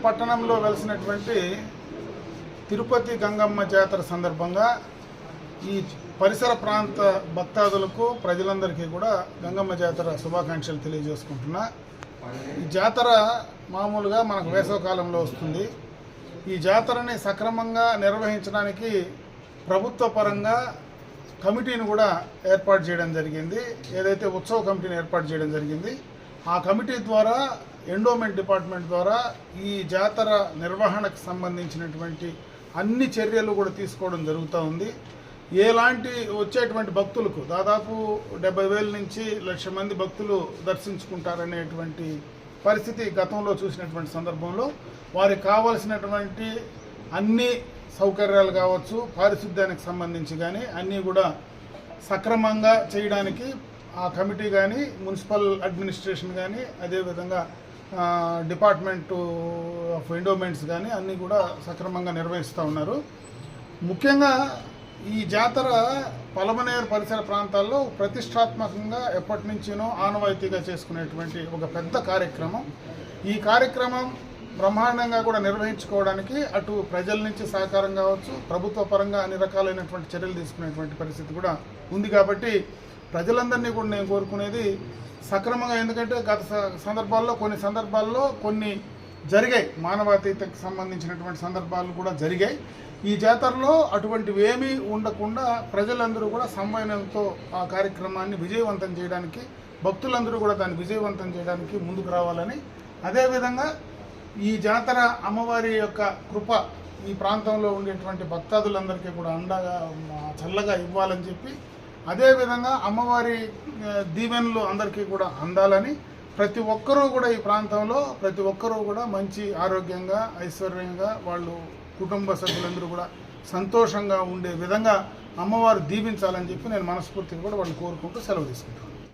పట్టణంలో వెలిసినటువంటి తిరుపతి గంగమ్మ జాతర సందర్భంగా ఈ పరిసర ప్రాంత భక్తాదులకు ప్రజలందరికీ కూడా గంగమ్మ జాతర శుభాకాంక్షలు తెలియజేసుకుంటున్నా. ఈ జాతర మామూలుగా మనకు వేసవకాలంలో వస్తుంది. ఈ జాతరని సక్రమంగా నిర్వహించడానికి ప్రభుత్వ పరంగా కమిటీని కూడా ఏర్పాటు చేయడం జరిగింది. ఏదైతే ఉత్సవ కమిటీని ఏర్పాటు చేయడం జరిగింది, ఆ కమిటీ ద్వారా ఎండోమెంట్ డిపార్ట్మెంట్ ద్వారా ఈ జాతర నిర్వహణకు సంబంధించినటువంటి అన్ని చర్యలు కూడా తీసుకోవడం జరుగుతూ ఉంది. ఎలాంటి వచ్చేటువంటి భక్తులకు దాదాపు 70,000 నుంచి 1,00,000 మంది భక్తులు దర్శించుకుంటారనేటువంటి పరిస్థితి గతంలో చూసినటువంటి సందర్భంలో వారికి కావాల్సినటువంటి అన్ని సౌకర్యాలు కావచ్చు, పారిశుద్ధ్యానికి సంబంధించి కానీ అన్నీ కూడా సక్రమంగా చేయడానికి ఆ కమిటీ కానీ, మున్సిపల్ అడ్మినిస్ట్రేషన్ కానీ, అదేవిధంగా డిపార్ట్మెంటు ఆఫ్ ఎండోమెంట్స్ కానీ అన్నీ కూడా సక్రమంగా నిర్వహిస్తూ ఉన్నారు. ముఖ్యంగా ఈ జాతర పలమనేరు పరిసర ప్రాంతాల్లో ప్రతిష్టాత్మకంగా ఎప్పటి నుంచినో ఆనవాయితీగా చేసుకునేటువంటి ఒక పెద్ద కార్యక్రమం. ఈ కార్యక్రమం బ్రహ్మాండంగా కూడా నిర్వహించుకోవడానికి అటు ప్రజల నుంచి సహకారం కావచ్చు, ప్రభుత్వ పరంగా అన్ని రకాలైనటువంటి చర్యలు తీసుకునేటువంటి పరిస్థితి కూడా ఉంది. కాబట్టి ప్రజలందరినీ కూడా నేను కోరుకునేది సక్రమంగా, ఎందుకంటే గత కొన్ని సందర్భాల్లో కొన్ని జరిగాయి, మానవాతీతకు సంబంధించినటువంటి సందర్భాలు కూడా జరిగాయి. ఈ జాతరలో అటువంటివి ఏమీ ఉండకుండా ప్రజలందరూ కూడా సమన్వయంతో ఆ కార్యక్రమాన్ని విజయవంతం చేయడానికి, భక్తులందరూ కూడా దాన్ని విజయవంతం చేయడానికి ముందుకు రావాలని, అదేవిధంగా ఈ జాతర అమ్మవారి యొక్క కృప ఈ ప్రాంతంలో ఉండేటువంటి భక్తాదులందరికీ కూడా అండగా చల్లగా ఇవ్వాలని చెప్పి, అదేవిధంగా అమ్మవారి దీవెనలు అందరికీ కూడా అందాలని, ప్రతి ఒక్కరూ కూడా ఈ ప్రాంతంలో ప్రతి ఒక్కరూ కూడా మంచి ఆరోగ్యంగా ఐశ్వర్యంగా వాళ్ళు కుటుంబ సభ్యులందరూ కూడా సంతోషంగా ఉండే విధంగా అమ్మవారు దీవించాలని చెప్పి నేను మనస్ఫూర్తిగా కూడా వాళ్ళు కోరుకుంటూ సెలవు తీసుకుంటాను.